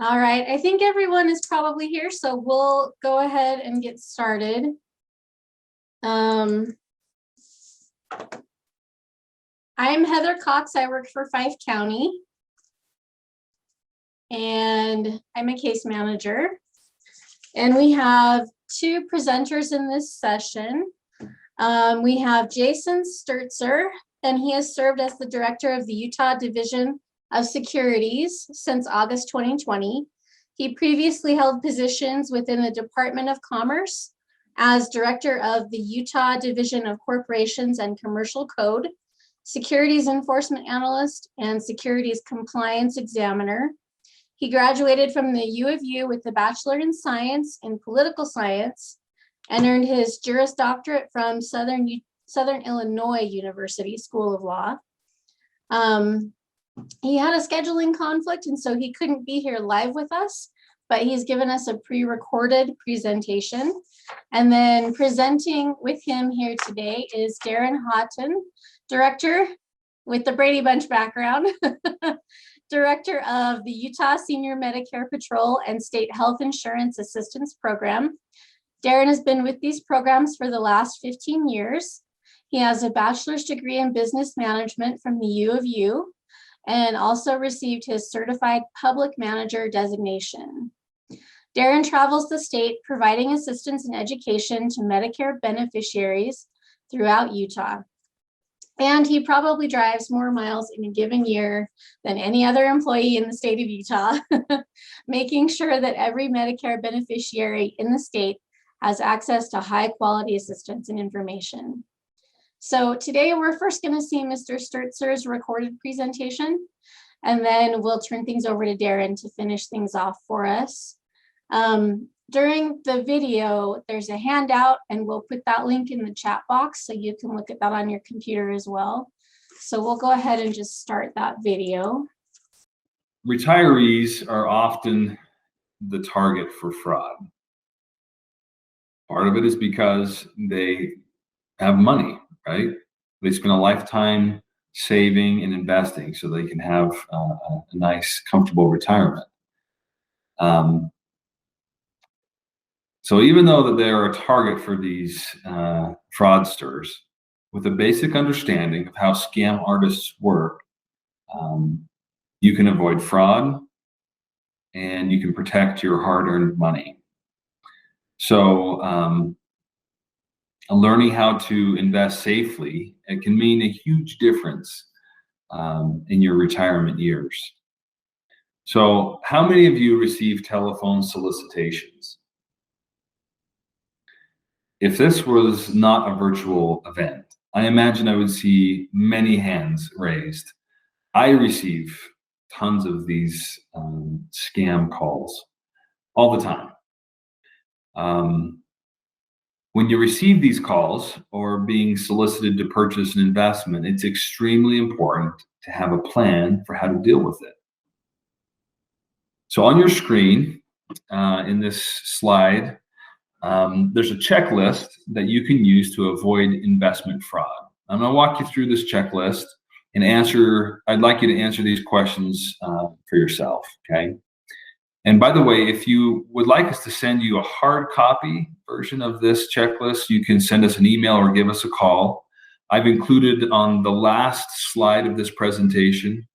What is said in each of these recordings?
All right, I think everyone is probably here, so we'll go ahead and get started. I'm Heather Cox. I work for Fife County, and I'm a case manager. And we have two presenters in this session. We have Jason Sterzer, and he has served as the director of the Utah Division of Securities since August 2020. He previously held positions within the Department of Commerce as director of the Utah Division of Corporations and Commercial Code, securities enforcement analyst, and securities compliance examiner. He graduated from the U of U with a Bachelor in Science in Political Science and earned his Juris Doctorate from Southern Illinois University School of Law. He had a scheduling conflict, and so he couldn't be here live with us, but he's given us a pre-recorded presentation. And then presenting with him here today is Darren Hotton, director with the Brady Bunch background, director of the Utah Senior Medicare Patrol and State Health Insurance Assistance Program. Darren has been with these programs for the last 15 years. He has a bachelor's degree in business management from the U of U, and also received his certified public manager designation. Darren travels the state providing assistance and education to Medicare beneficiaries throughout Utah. And he probably drives more miles in a given year than any other employee in the state of Utah, making sure that every Medicare beneficiary in the state has access to high quality assistance and information. So today we're first going to see Mr. Sterzer's recorded presentation, and then we'll turn things over to Darren to finish things off for us. During the video, there's a handout, and we'll put that link in the chat box so you can look at that on your computer as well. So we'll go ahead and just start that video. Retirees are often the target for fraud. Part of it is because they have money, right? They spend a lifetime saving and investing so they can have a nice, comfortable retirement. So even though that they are a target for these fraudsters, with a basic understanding of how scam artists work, you can avoid fraud and you can protect your hard-earned money. So learning how to invest safely, it can mean a huge difference in your retirement years. So how many of you receive telephone solicitations? If this was not a virtual event, I imagine I would see many hands raised. I receive tons of these scam calls all the time. When you receive these calls or being solicited to purchase an investment, it's extremely important to have a plan for how to deal with it. So on your screen, in this slide, there's a checklist that you can use to avoid investment fraud. I'm going to walk you through this checklist and I'd like you to answer these questions for yourself, okay? And by the way, if you would like us to send you a hard copy version of this checklist, you can send us an email or give us a call. I've included on the last slide of this presentation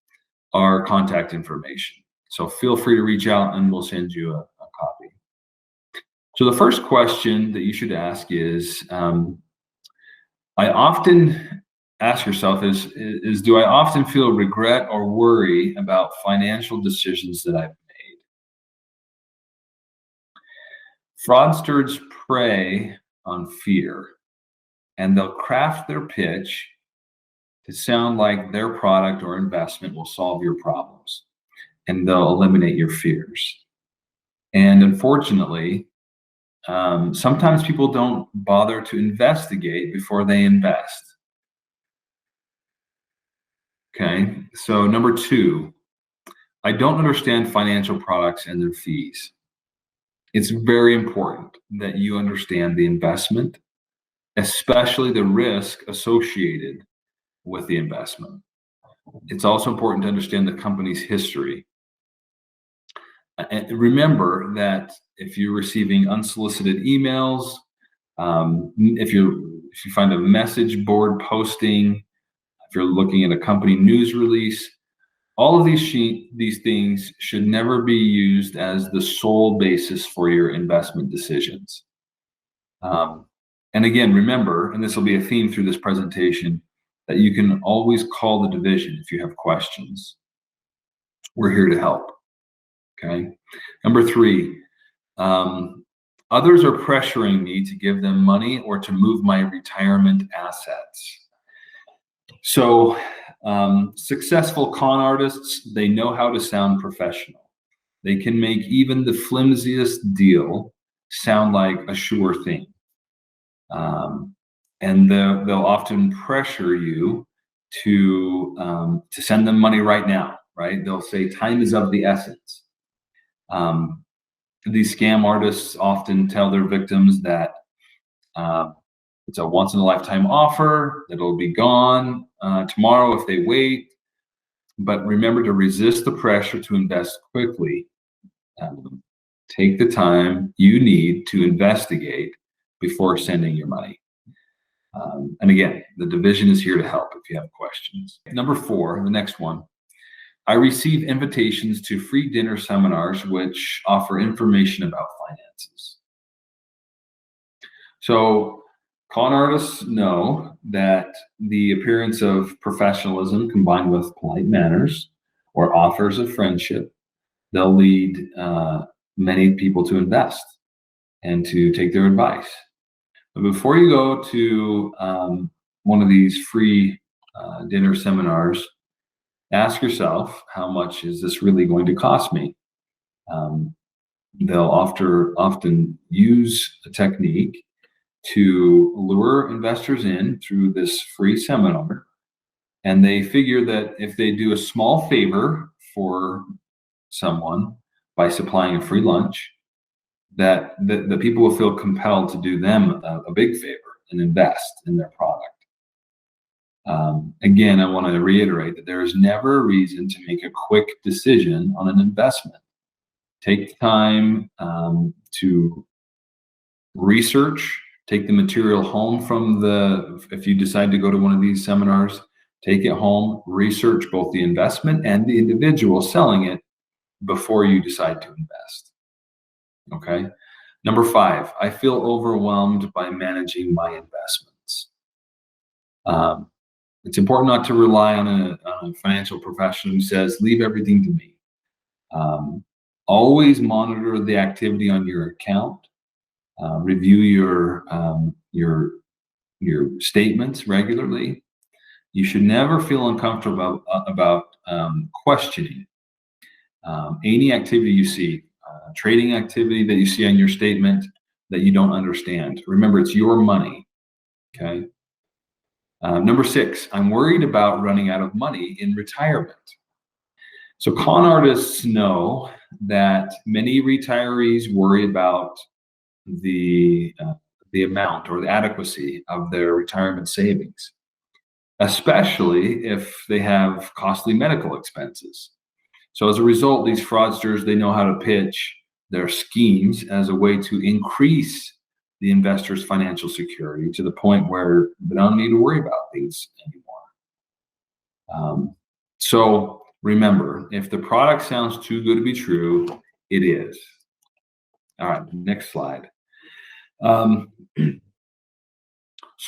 our contact information. So feel free to reach out and we'll send you a copy. So the first question that you should ask is, I often ask yourself is do I often feel regret or worry about financial decisions that I've made? Fraudsters prey on fear, and they'll craft their pitch to sound like their product or investment will solve your problems, and they'll eliminate your fears. And unfortunately, sometimes people don't bother to investigate before they invest. Okay, so number two, I don't understand financial products and their fees. It's very important that you understand the investment, especially the risk associated with the investment. It's also important to understand the company's history. And remember that if you're receiving unsolicited emails, if you find a message board posting, if you're looking at a company news release, all of these things should never be used as the sole basis for your investment decisions. And again, remember, and this will be a theme through this presentation, that you can always call the division if you have questions. We're here to help. Okay. Number 3, others are pressuring me to give them money or to move my retirement assets. So successful con artists, they know how to sound professional. They can make even the flimsiest deal sound like a sure thing. And they'll often pressure you to send them money right now, right? They'll say time is of the essence. These scam artists often tell their victims that it's a once-in-a-lifetime offer, that it'll be gone tomorrow if they wait. But remember to resist the pressure to invest quickly. Take the time you need to investigate before sending your money. And again, the division is here to help if you have questions. Number 4, the next one. I receive invitations to free dinner seminars which offer information about finances. So con artists know that the appearance of professionalism combined with polite manners or offers of friendship, they'll lead many people to invest and to take their advice. But before you go to one of these free dinner seminars, ask yourself, how much is this really going to cost me? They'll often use a technique to lure investors in through this free seminar. And they figure that if they do a small favor for someone by supplying a free lunch, that the people will feel compelled to do them a big favor and invest in their product. Again, I want to reiterate that there is never a reason to make a quick decision on an investment. Take time to research, take the material home if you decide to go to one of these seminars, take it home, research both the investment and the individual selling it before you decide to invest. Okay. Number 5, I feel overwhelmed by managing my investments. It's important not to rely on a financial professional who says, leave everything to me. Always monitor the activity on your account. Review your statements regularly. You should never feel uncomfortable about questioning any activity you see, trading activity that you see on your statement that you don't understand. Remember, it's your money. Okay. Number 6, I'm worried about running out of money in retirement. So con artists know that many retirees worry about the amount or the adequacy of their retirement savings, especially if they have costly medical expenses. So as a result, these fraudsters, they know how to pitch their schemes as a way to increase the investor's financial security to the point where they don't need to worry about these anymore. So remember, if the product sounds too good to be true, it is. All right, next slide. So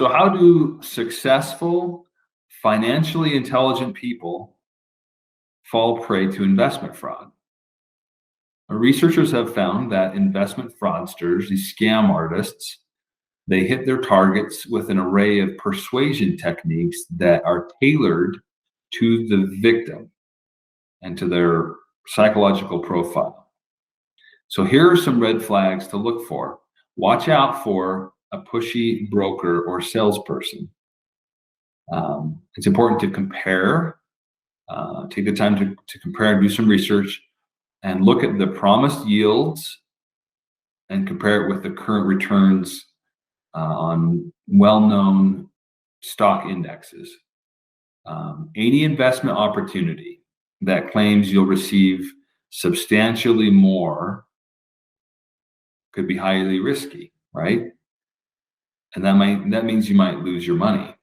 how do successful, financially intelligent people fall prey to investment fraud? Researchers have found that investment fraudsters, these scam artists, they hit their targets with an array of persuasion techniques that are tailored to the victim and to their psychological profile. So here are some red flags to look for. Watch out for a pushy broker or salesperson. It's important to compare, take the time to compare, do some research, and look at the promised yields and compare it with the current returns on well-known stock indexes. Any investment opportunity that claims you'll receive substantially more could be highly risky, right? And that means you might lose your money.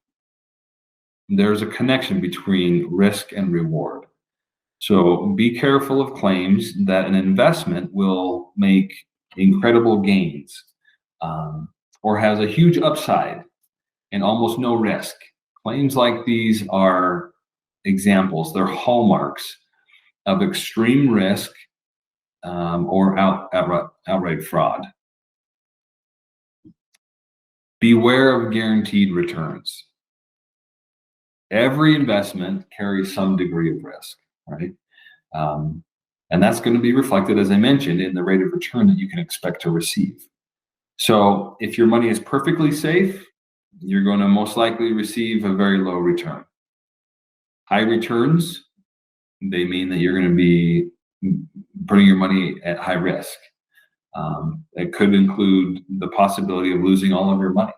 There's a connection between risk and reward. So be careful of claims that an investment will make incredible gains, or has a huge upside and almost no risk. Claims like these are examples, they're hallmarks of extreme risk, or outright fraud. Beware of guaranteed returns. Every investment carries some degree of risk, right? And that's going to be reflected, as I mentioned, in the rate of return that you can expect to receive. So if your money is perfectly safe, you're going to most likely receive a very low return. High returns, they mean that you're going to be putting your money at high risk. It could include the possibility of losing all of your money.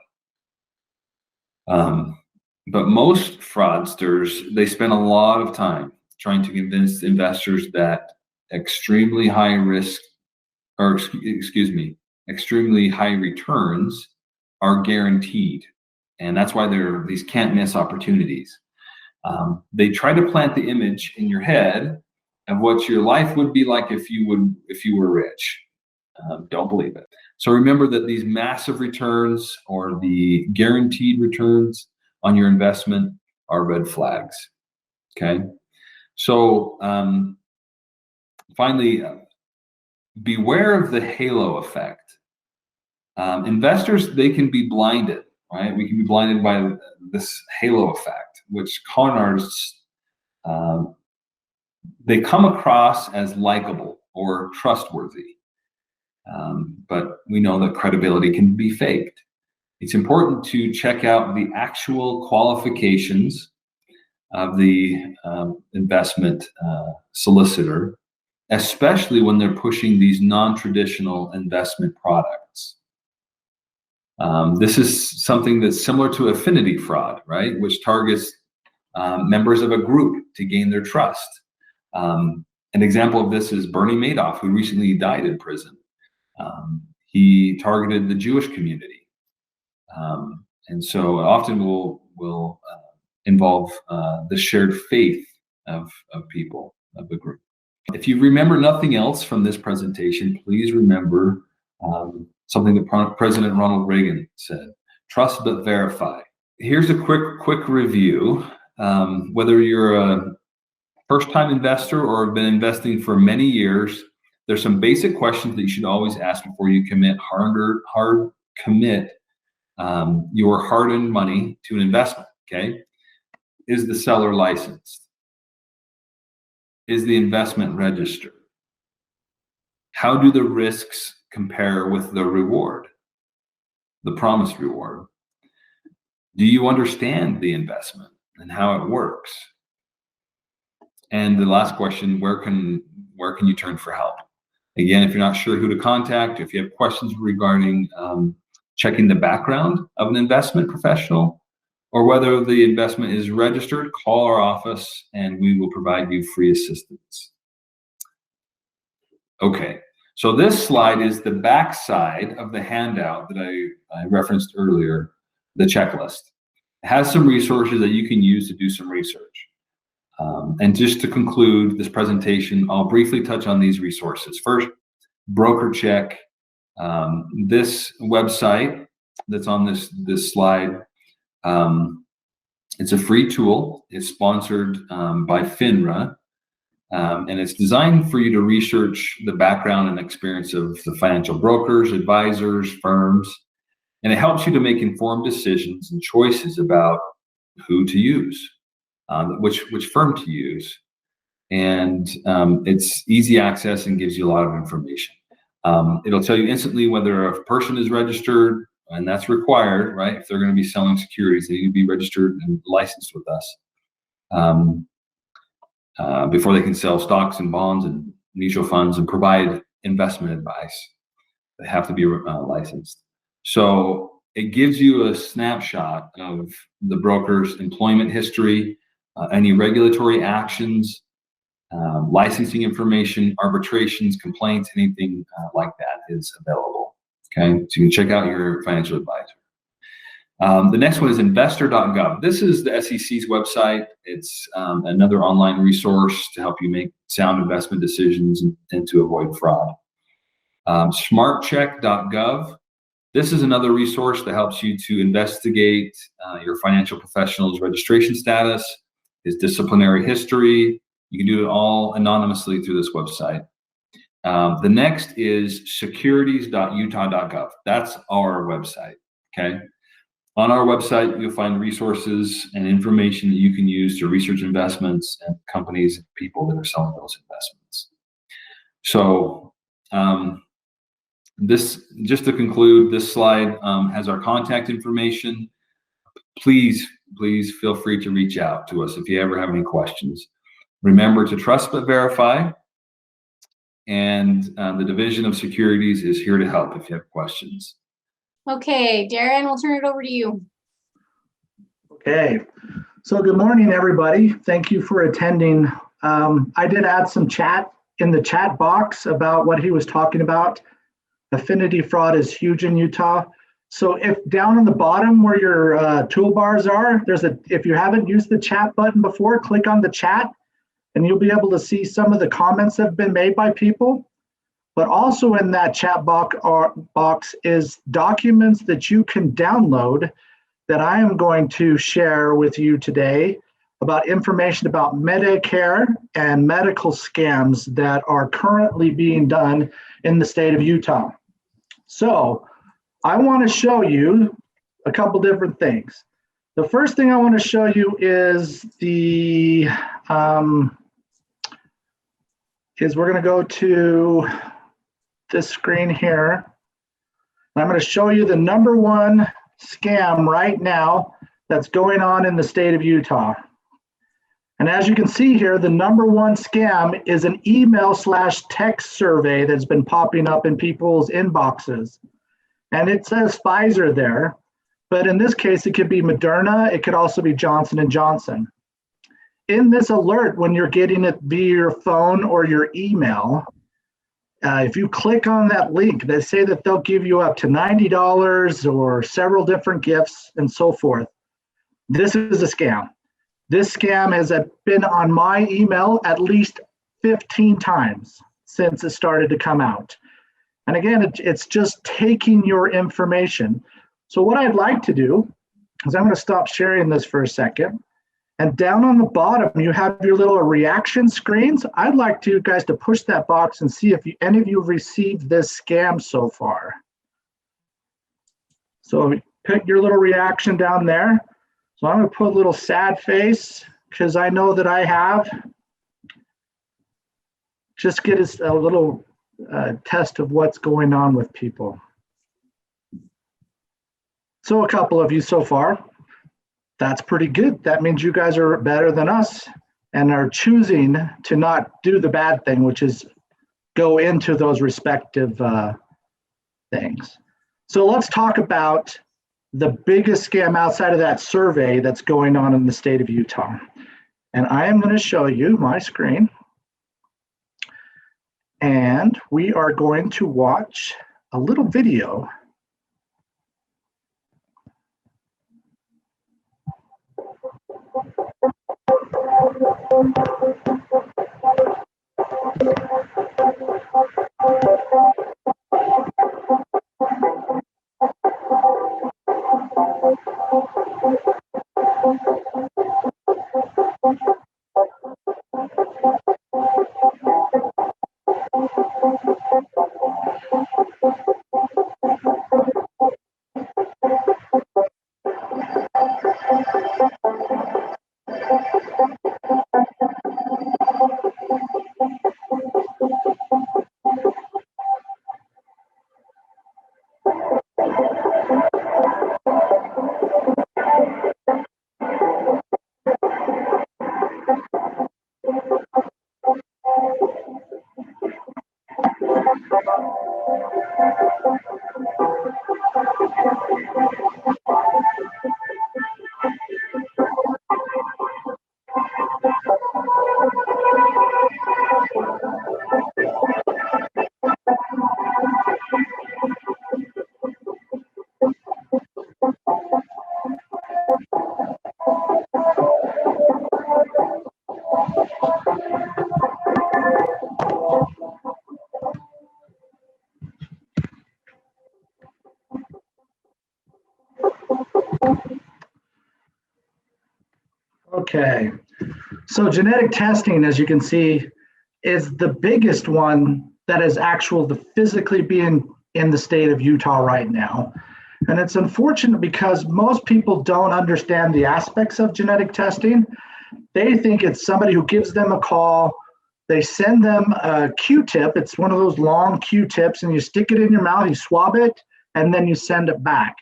But most fraudsters, they spend a lot of time trying to convince investors that extremely high risk, or extremely high returns are guaranteed. And that's why they're these can't miss opportunities. They try to plant the image in your head of what your life would be like if you were rich. Don't believe it. So remember that these massive returns or the guaranteed returns on your investment are red flags. Okay. So finally, beware of the halo effect. Investors, they can be blinded, right? We can be blinded by this halo effect, which con artists, they come across as likable or trustworthy. But we know that credibility can be faked. It's important to check out the actual qualifications of the investment solicitor, especially when they're pushing these non-traditional investment products. This is something that's similar to affinity fraud, right? Which targets members of a group to gain their trust. An example of this is Bernie Madoff, who recently died in prison. He targeted the Jewish community. And so often will involve the shared faith of people, of the group. If you remember nothing else from this presentation, please remember something that President Ronald Reagan said: trust but verify. Here's a quick review. Whether you're a first-time investor or have been investing for many years, there's some basic questions that you should always ask before you commit your hard-earned money to an investment. Okay, is the seller licensed? Is the investment registered? How do the risks compare with the reward, the promised reward? Do you understand the investment and how it works? And the last question, where can you turn for help? Again, if you're not sure who to contact, if you have questions regarding checking the background of an investment professional, or whether the investment is registered, call our office and we will provide you free assistance. Okay, so this slide is the back side of the handout that I referenced earlier, the checklist. It has some resources that you can use to do some research. And just to conclude this presentation, I'll briefly touch on these resources. First, Broker Check. This website that's on this slide, it's a free tool. It's sponsored by FINRA, and it's designed for you to research the background and experience of the financial brokers, advisors, firms, and it helps you to make informed decisions and choices about who to use, which firm to use, and it's easy access and gives you a lot of information. It'll tell you instantly whether a person is registered, and that's required, right? If they're going to be selling securities, they need to be registered and licensed with us before they can sell stocks and bonds and mutual funds and provide investment advice. They have to be licensed. So it gives you a snapshot of the broker's employment history, any regulatory actions, licensing information, arbitrations, complaints, anything like that is available. Okay, so you can check out your financial advisor. The next one is investor.gov. This is the SEC's website. It's another online resource to help you make sound investment decisions and to avoid fraud. Smartcheck.gov. This is another resource that helps you to investigate your financial professional's registration status, his disciplinary history. You can do it all anonymously through this website. The next is securities.utah.gov. That's our website, okay? On our website, you'll find resources and information that you can use to research investments and companies and people that are selling those investments. So just to conclude, this slide has our contact information. Please feel free to reach out to us if you ever have any questions. Remember to trust but verify. And the Division of Securities is here to help if you have questions. Okay, Darren, we'll turn it over to you. Okay, so good morning, everybody. Thank you for attending. I did add some chat in the chat box about what he was talking about. Affinity fraud is huge in Utah. So if down on the bottom where your toolbars are, if you haven't used the chat button before, click on the chat and you'll be able to see some of the comments that have been made by people. But also in that chat box is documents that you can download that I am going to share with you today about information about Medicare and medical scams that are currently being done in the state of Utah. So I want to show you a couple different things. The first thing I want to show you is we're going to go to this screen here. I'm going to show you the #1 scam right now that's going on in the state of Utah. And as you can see here, the #1 scam is an email/text survey that's been popping up in people's inboxes. And it says Pfizer there, but in this case, it could be Moderna. It could also be Johnson & Johnson. In this alert, when you're getting it via your phone or your email, if you click on that link, they say that they'll give you up to $90 or several different gifts and so forth. This is a scam. This scam has been on my email at least 15 times since it started to come out. And again, it's just taking your information. So what I'd like to do is I'm going to stop sharing this for a second. And down on the bottom, you have your little reaction screens. I'd like you guys to push that box and see if any of you have received this scam so far. So put your little reaction down there. So I'm going to put a little sad face because I know that I have. Just get a little test of what's going on with people. So a couple of you so far. That's pretty good. That means you guys are better than us and are choosing to not do the bad thing, which is go into those respective things. So let's talk about the biggest scam outside of that survey that's going on in the state of Utah. And I am going to show you my screen. And we are going to watch a little video. So genetic testing, as you can see, is the biggest one that is physically being in the state of Utah right now. And it's unfortunate because most people don't understand the aspects of genetic testing. They think it's somebody who gives them a call, they send them a Q-tip. It's one of those long Q-tips, and you stick it in your mouth, you swab it, and then you send it back.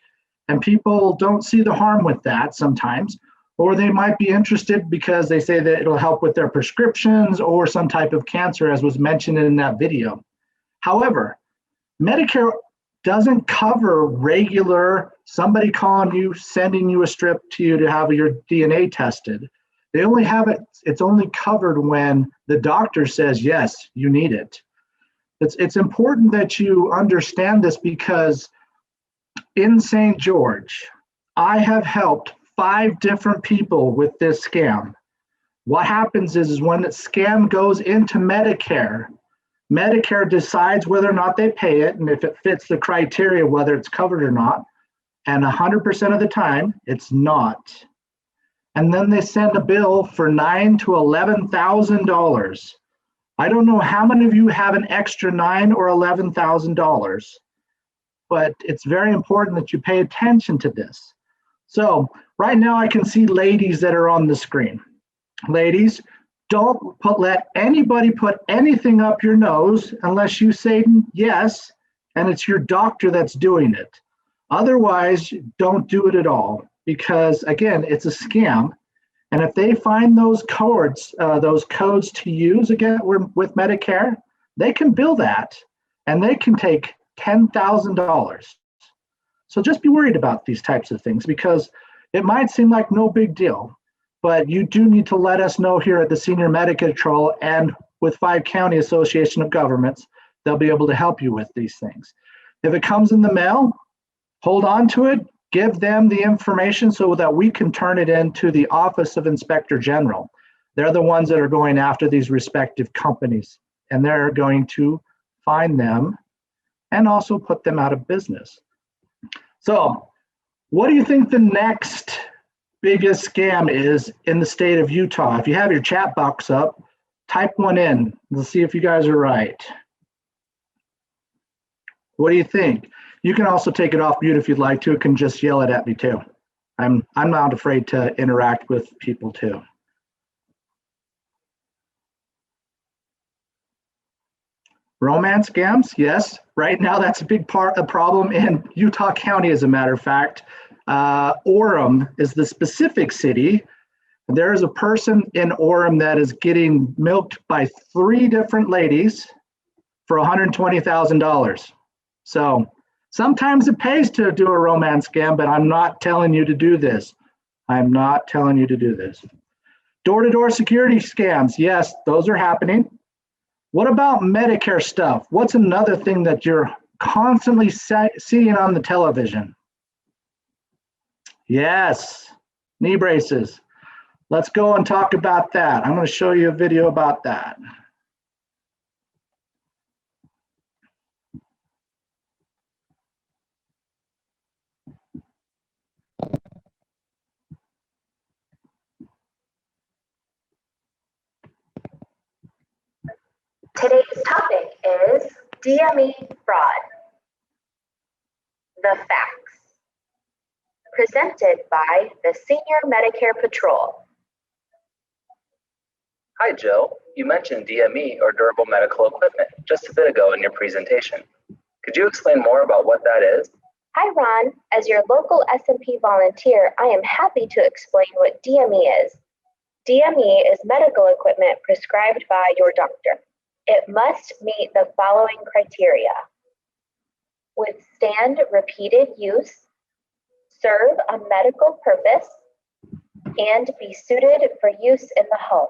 And people don't see the harm with that sometimes, or they might be interested because they say that it'll help with their prescriptions or some type of cancer, as was mentioned in that video. However, Medicare doesn't cover regular somebody calling you, sending you a strip to you to have your DNA tested. They only have it, it's only covered when the doctor says, yes, you need it. It's important that you understand this because in St. George, I have helped 5 different people with this scam. What happens is when the scam goes into Medicare, Medicare decides whether or not they pay it and if it fits the criteria, whether it's covered or not. And 100% of the time, it's not. And then they send a bill for $9,000 to $11,000. I don't know how many of you have an extra $9,000 or $11,000, but it's very important that you pay attention to this. So right now I can see ladies that are on the screen. Ladies, don't let anybody put anything up your nose unless you say yes, and it's your doctor that's doing it. Otherwise, don't do it at all. Because again, it's a scam. And if they find those codes to use again with Medicare, they can bill that and they can take $10,000. So just be worried about these types of things because it might seem like no big deal, but you do need to let us know here at the Senior Medical Control and with 5 County Association of Governments, they'll be able to help you with these things. If it comes in the mail, hold on to it. Give them the information so that we can turn it into the Office of Inspector General. They're the ones that are going after these respective companies, and they're going to find them and also put them out of business. So what do you think the next biggest scam is in the state of Utah? If you have your chat box up, type one in. Let's see if you guys are right. What do you think? You can also take it off mute if you'd like to. It can just yell it at me too. I'm not afraid to interact with people too. Romance scams, yes. Right now, that's a big problem in Utah County, as a matter of fact. Orem is the specific city. There is a person in Orem that is getting milked by 3 different ladies for $120,000. So sometimes it pays to do a romance scam, but I'm not telling you to do this. I'm not telling you to do this. Door-to-door security scams, yes, those are happening. What about Medicare stuff? What's another thing that you're constantly seeing on the television? Yes, knee braces. Let's go and talk about that. I'm going to show you a video about that. Today's topic is DME fraud. The facts. Presented by the Senior Medicare Patrol. Hi, Jill. You mentioned DME or durable medical equipment just a bit ago in your presentation. Could you explain more about what that is? Hi, Ron. As your local SMP volunteer, I am happy to explain what DME is. DME is medical equipment prescribed by your doctor. It must meet the following criteria: withstand repeated use, serve a medical purpose, and be suited for use in the home.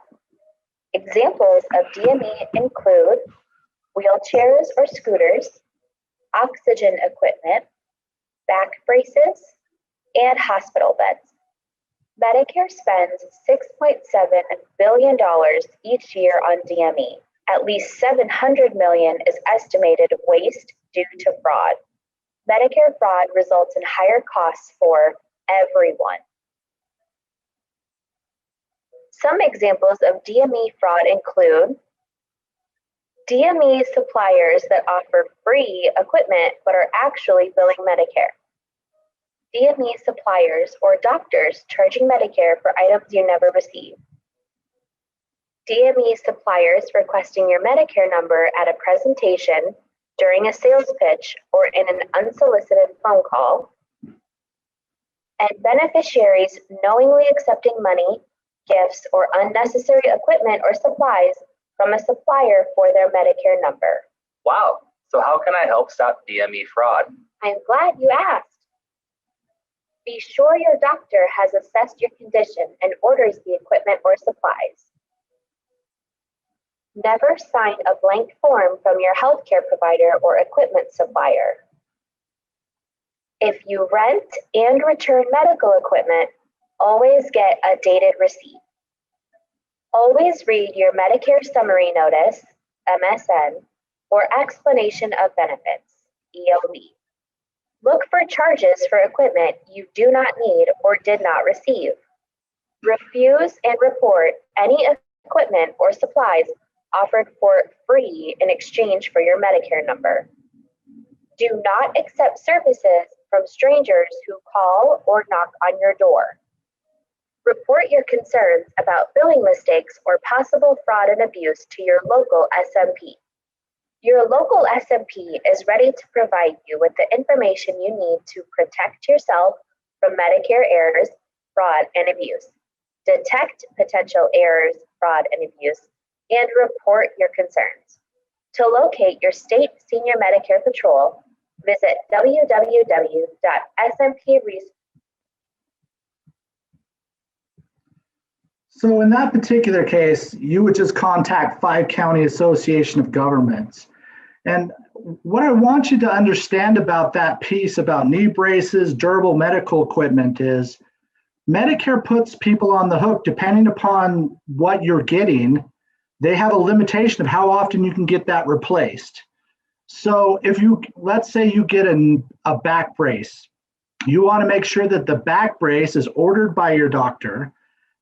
Examples of DME include wheelchairs or scooters, oxygen equipment, back braces, and hospital beds. Medicare spends $6.7 billion each year on DME. At least $700 million is estimated waste due to fraud. Medicare fraud results in higher costs for everyone. Some examples of DME fraud include DME suppliers that offer free equipment but are actually billing Medicare. DME suppliers or doctors charging Medicare for items you never receive. DME suppliers requesting your Medicare number at a presentation, during a sales pitch, or in an unsolicited phone call. And beneficiaries knowingly accepting money, gifts, or unnecessary equipment or supplies from a supplier for their Medicare number. Wow. So how can I help stop DME fraud? I'm glad you asked. Be sure your doctor has assessed your condition and orders the equipment or supplies. Never sign a blank form from your healthcare provider or equipment supplier. If you rent and return medical equipment, always get a dated receipt. Always read your Medicare Summary Notice, MSN, or Explanation of Benefits, EOB. Look for charges for equipment you do not need or did not receive. Refuse and report any equipment or supplies offered for free in exchange for your Medicare number. Do not accept services from strangers who call or knock on your door. Report your concerns about billing mistakes or possible fraud and abuse to your local SMP. Your local SMP is ready to provide you with the information you need to protect yourself from Medicare errors, fraud, and abuse, detect potential errors, fraud, and abuse, and report your concerns. To locate your state senior Medicare patrol, visit www.smpresource. So in that particular case, you would just contact 5 County Association of Governments. And what I want you to understand about that piece about knee braces, durable medical equipment is Medicare puts people on the hook depending upon what you're getting. They have a limitation of how often you can get that replaced. So if you, let's say you get a back brace, you want to make sure that the back brace is ordered by your doctor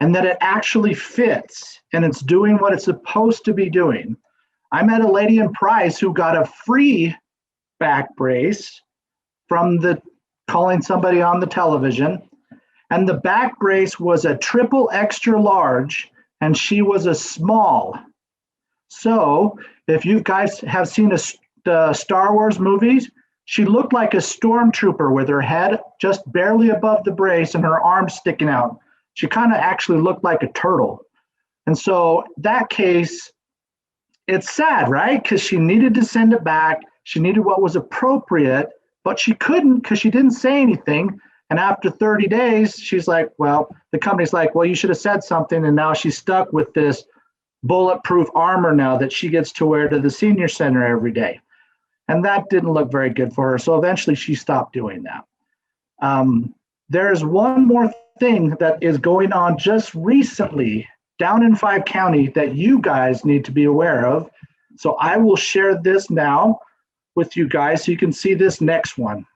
and that it actually fits and it's doing what it's supposed to be doing. I met a lady in Price who got a free back brace from calling somebody on the television, and the back brace was a triple extra large and she was a small. So if you guys have seen the Star Wars movies, she looked like a stormtrooper with her head just barely above the brace and her arms sticking out. She kind of actually looked like a turtle. And so that case, it's sad, right? Because she needed to send it back. She needed what was appropriate, but she couldn't because she didn't say anything. And after 30 days, she's like, well, the company's like, well, you should have said something. And now she's stuck with this bulletproof armor now that she gets to wear to the senior center every day. And that didn't look very good for her. So eventually she stopped doing that. There's one more thing that is going on just recently down in 5 County that you guys need to be aware of. So I will share this now with you guys so you can see this next one.